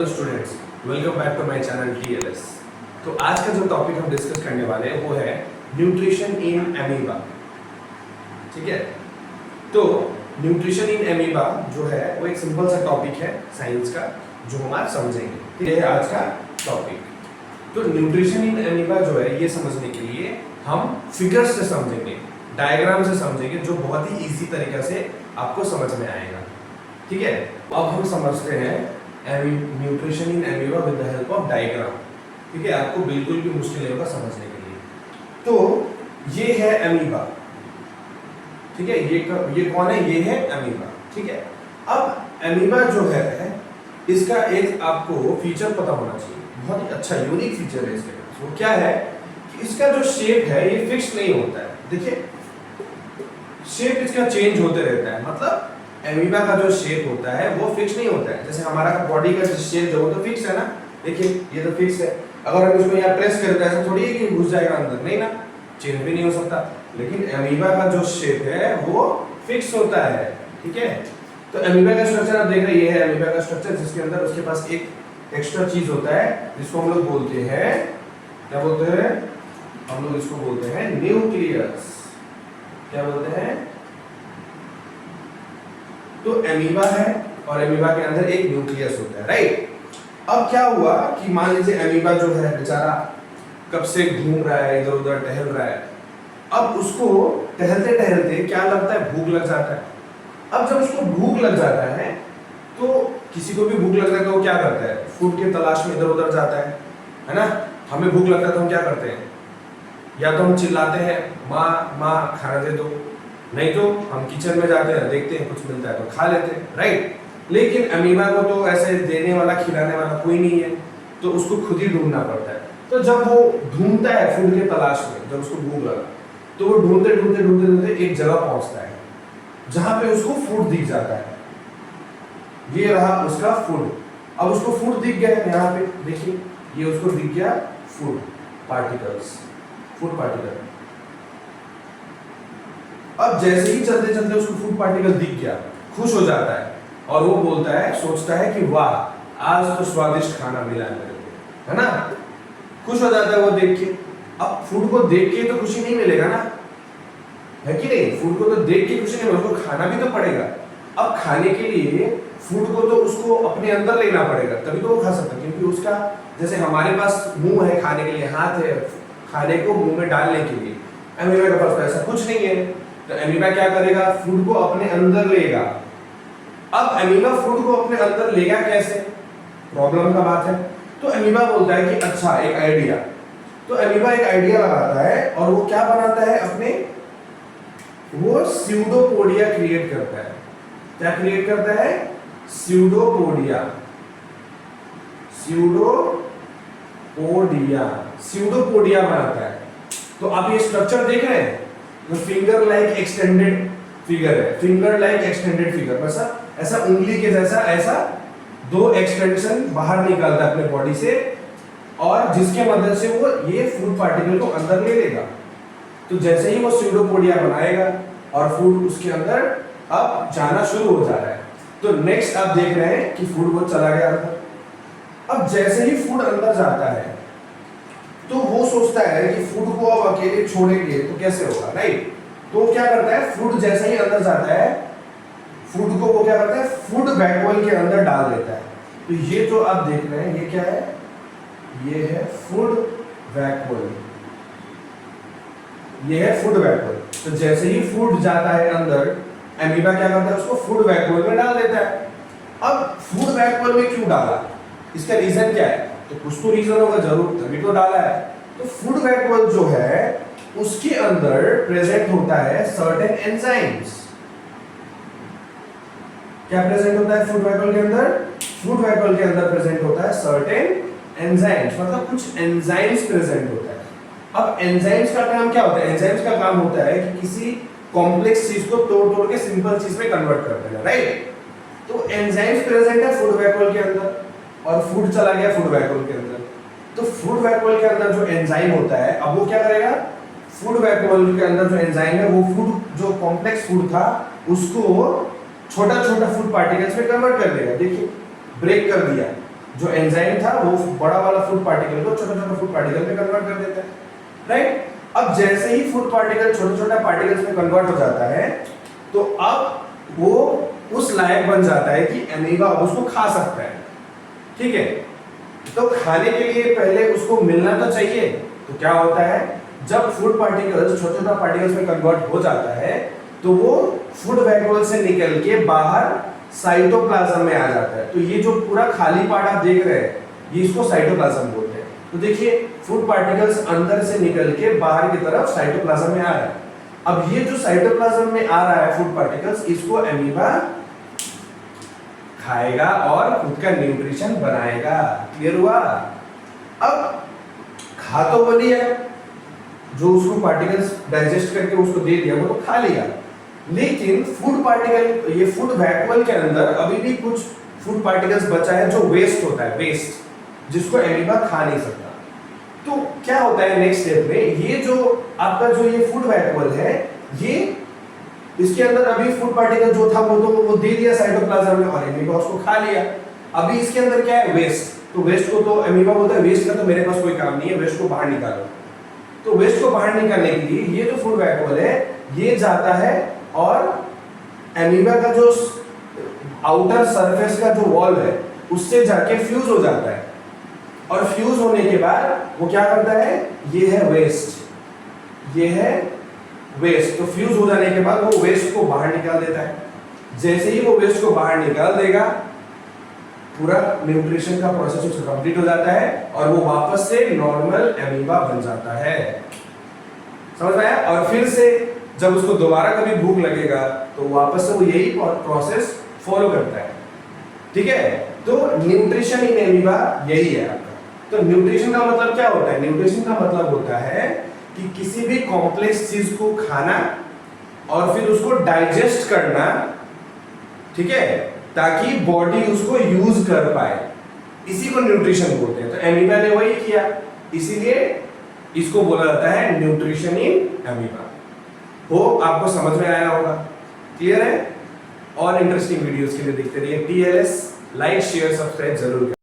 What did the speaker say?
Students, welcome back to my channel TLS। तो आज का जो टॉपिक हम डिस्कस करने वाले हैं वो है न्यूट्रिशन इन अमीबा। ठीक है, तो न्यूट्रिशन इन अमीबा जो है वो एक सिंपल सा टॉपिक है साइंस का जो हम आज समझेंगे। ये है आज का टॉपिक। तो न्यूट्रिशन इन अमीबा जो है ये समझने के लिए हम फिगर्स से समझेंगे, डायग्राम से समझेंगे, जो बहुत ही इजी तरीके से आपको समझ में आएगा। ठीक है, अब हम समझते हैं nutrition in amoeba with the help of diagram. ठीक है, आपको बिल्कुल भी मुश्किल नहीं होगा समझने के लिए। तो ये है अमीबा। ठीक है, ये कौन है? ये है अमीबा। ठीक है, अब अमीबा जो है इसका एक आपको फीचर पता होना चाहिए, बहुत ही अच्छा यूनिक फीचर है इसके पास। वो क्या है कि इसका जो शेप है ये फिक्स नहीं होता है। देखिए, शेप इसका चेंज होते रहता है। मतलब एमीबा का जो शेप होता है वो फिक्स नहीं होता है। जैसे हमारा बॉडी का शेप जो है तो फिक्स है ना। देखिए, ये तो फिक्स है। अगर हम इसको यहाँ प्रेस करें तो ऐसा थोड़ी है कि घुस जाएगा अंदर, नहीं ना, चेंज भी नहीं हो सकता। लेकिन एमीबा का जो शेप है वो फिक्स होता है। ठीक है, तो एमीबा का स्ट्रक्चर आप देख रहे हैं, ये है एमीबा का स्ट्रक्चर, जिसके अंदर उसके पास एक एक्स्ट्रा चीज होता है जिसको हम लोग बोलते हैं, क्या बोलते हैं? हम लोग इसको बोलते हैं न्यूक्लियस। क्या बोलते हैं? तो एमीबा है और एमीबा के अंदर एक न्यूक्लियस होता है, राइट। अब क्या हुआ कि मान लीजिए एमीबा जो है बेचारा कब से घूम रहा है, इधर उधर टहल रहा है। अब उसको टहलते टहलते क्या लगता है? भूख लग जाता है। अब जब उसको भूख लग जाता है तो किसी को भी भूख लग जाता है तो वो क्या करता है? फूड की तलाश में इधर उधर जाता है ना। हमें भूख लगता है तो हम क्या करते हैं? या तो हम चिल्लाते हैं, माँ माँ खाना दे दो, नहीं तो हम किचन में जाते हैं, देखते हैं कुछ मिलता है तो खा लेते हैं, राइट। लेकिन अमीबा को तो ऐसे देने वाला खिलाने वाला कोई नहीं है, तो उसको खुद ही ढूंढना पड़ता है। तो जब वो ढूंढता है फूड के तलाश में, जब उसको भूख लगा तो वो ढूंढते ढूंढते ढूंढते ढूंढते एक जगह पहुंचता है जहां पे उसको फूड दिख जाता है। ये रहा उसका फूड। अब उसको फूड दिख गया है, यहाँ पे देखिए, ये उसको दिख गया फूड पार्टिकल्स, फूड पार्टिकल। अब जैसे ही चलते चलते उसको फूड पार्टिकल दिख गया, खुश हो जाता है और वो बोलता है, सोचता है कि वाह, आज तो स्वादिष्ट खाना मिला है मेरे को, है ना। खुश हो जाता है वो देख के। अब फूड को देख के तो खुशी नहीं मिलेगा ना, है कि नहीं? फूड को तो देख के खुशी नहीं मिलेगा, उसको खाना भी तो पड़ेगा। अब खाने के लिए फूड को तो उसको अपने अंदर लेना पड़ेगा, तभी तो वो खा सकता है। क्योंकि उसका, जैसे हमारे पास मुंह है खाने के लिए, हाथ है खाने को मुंह में डालने के लिए, अमीबा के पास तो ऐसा कुछ नहीं है। तो अमीबा क्या करेगा? फूड को अपने अंदर लेगा। अब अमीबा फूड को अपने अंदर लेगा कैसे? प्रॉब्लम का बात है। तो अमीबा बोलता है कि अच्छा, एक आइडिया। तो अमीबा एक आइडिया लगाता है और वो क्या बनाता है अपने, वो स्यूडोपोडिया क्रिएट करता है। क्या क्रिएट करता है? स्यूडोपोडिया। स्यूडोपोडिया बनाता है। तो आप ये स्ट्रक्चर देख रहे हैं, फिंगर लाइक एक्सटेंडेड फिगर है, फिंगर लाइक एक्सटेंडेड फिगर, ऐसा उंगली के जैसा, ऐसा दो एक्सटेंशन बाहर निकालता है अपने बॉडी से, और जिसके मदद से वो ये फूड पार्टिकल को अंदर ले लेगा। तो जैसे ही वो स्यूडोपोडिया बनाएगा और फूड उसके अंदर अब जाना शुरू हो जा रहा है। तो नेक्स्ट आप देख रहे हैं कि फूड वो चला गया अंदर। अब जैसे ही फूड अंदर जाता है तो वो सोचता है कि फूड को अब अकेले छोड़ेंगे तो कैसे होगा, राइट। तो क्या करता है? फूड जैसे ही अंदर जाता है, फूड को वो क्या करता है? फूड वैक्यूल के अंदर डाल देता है। तो ये जो आप देख रहे हैं, ये क्या है? ये है फूड वैक्यूल। ये है फूड वैक्यूल। तो जैसे ही फूड जाता है अंदर, अमीबा क्या करता है? उसको फूड वैक्यूल में डाल देता है। अब फूड वैक्यूल में क्यों डाला? इसका रीजन क्या है? तो कुछ तो रीजन होगा जरूर, तभी तो डाला है। तो फूड वैक्यूल जो है उसके अंदर प्रेजेंट होता है सर्टेन एंजाइम्स। क्या प्रेजेंट होता है फूड वैक्यूल के अंदर? फूड वैक्यूल के अंदर प्रेजेंट होता है सर्टेन एंजाइम्स, मतलब कुछ एंजाइम्स प्रेजेंट होता है। अब एंजाइम्स का काम क्या होता है? एंजाइम्स का काम होता है कि किसी कॉम्प्लेक्स चीज को तोड़ तोड़ के सिंपल चीज में कन्वर्ट कर देना, राइट। तो एंजाइम्स प्रेजेंट है फूड वैक्यूल के अंदर और फूड चला गया फूड वैक्यूल के अंदर। तो फूड वैक्यूल के अंदर जो एंजाइम होता है, अब वो क्या करेगा? फूड वैक्यूल के अंदर जो एंजाइम है वो फूड, जो कॉम्प्लेक्स फूड था, उसको छोटा छोटा फूड पार्टिकल्स में कन्वर्ट कर देगा। देखिए, ब्रेक कर दिया। जो एंजाइम था वो बड़ा वाला फूड पार्टिकल को छोटा छोटा फूड पार्टिकल में कन्वर्ट कर देता है, राइट। अब जैसे ही फूड पार्टिकल छोटे छोटे पार्टिकल्स में कन्वर्ट हो जाता है तो अब वो उस लायक बन जाता है कि अमीबा अब उसको खा सकता है, ठीक है। तो खाने के लिए पहले उसको मिलना तो चाहिए, तो क्या होता है जब फूड पार्टिकल्स छोटे छोटे पार्टिकल्स में कन्वर्ट हो जाता है तो वो फूड वैक्यूल से निकल के बाहर साइटोप्लाज्म में आ जाता है। तो ये जो पूरा खाली पार्ट आप देख रहे हैं ये इसको साइटोप्लाज्म बोलते हैं। तो देखिए फूड पार्टिकल्स अंदर से निकल के बाहर की तरफ साइटोप्लाज्म में आ रहा है। अब ये जो साइटोप्लाज्म में आ रहा है फूड पार्टिकल्स, इसको अमीबा खाएगा और खुद का न्यूट्रिशन बनाएगा। क्लियर हुआ? अब खा तो वो लिया, जो उसको पार्टिकल्स डाइजेस्ट करके उसको दे दिया वो तो खा लिया, लेकिन फूड पार्टिकल ये फूड वैक्यूल के अंदर अभी भी कुछ फूड पार्टिकल्स बचा है जो वेस्ट होता है, वेस्ट, जिसको अमीबा खा नहीं सकता। तो क्या होता है नेक्स्ट स्टेप में, ये जो आपका जो ये फूड वैक्यूल है ये इसके अंदर अभी फूड पार्टिकल जो था वो दे दिया साइटोप्लाज्म में और अमीबा उसको खा लिया। अभी इसके अंदर क्या है, वेस्ट। तो वेस्ट को तो अमीबा बोलता है वेस्ट का तो मेरे पास कोई काम नहीं है, वेस्ट को बाहर निकालो। तो वेस्ट को बाहर निकालने के लिए ये जो फूड वैक्यूल है ये जाता है और अमीबा का जो आउटर सरफेस का जो वॉल है उससे जाके फ्यूज हो जाता है, और फ्यूज होने के बाद वो क्या करता है, ये है वेस्ट, ये है वेस्ट। तो फ्यूज हो जाने के बाद वो वेस्ट को बाहर निकाल देता है। जैसे ही वो वेस्ट को बाहर निकाल देगा पूरा न्यूट्रिशन का प्रोसेस उसका कंप्लीट हो जाता है और वो वापस से नॉर्मल अमीबा बन जाता है। समझ में आया? और फिर से जब उसको दोबारा कभी भूख लगेगा तो वापस से वो यही प्रोसेस फॉलो करता है, ठीक है। तो न्यूट्रिशन इन अमीबा यही है आपका। तो न्यूट्रिशन का मतलब क्या होता है? न्यूट्रिशन का मतलब होता है कि किसी भी कॉम्प्लेक्स चीज को खाना और फिर उसको डाइजेस्ट करना, ठीक है, ताकि बॉडी उसको यूज कर पाए, इसी को न्यूट्रिशन बोलते हैं। तो अमीबा ने वही किया, इसीलिए इसको बोला जाता है न्यूट्रिशन इन अमीबा। हो आपको समझ में आया होगा? क्लियर है? और इंटरेस्टिंग वीडियोस के लिए देखते रहिए TLS। लाइक शेयर सब्सक्राइब जरूर करें।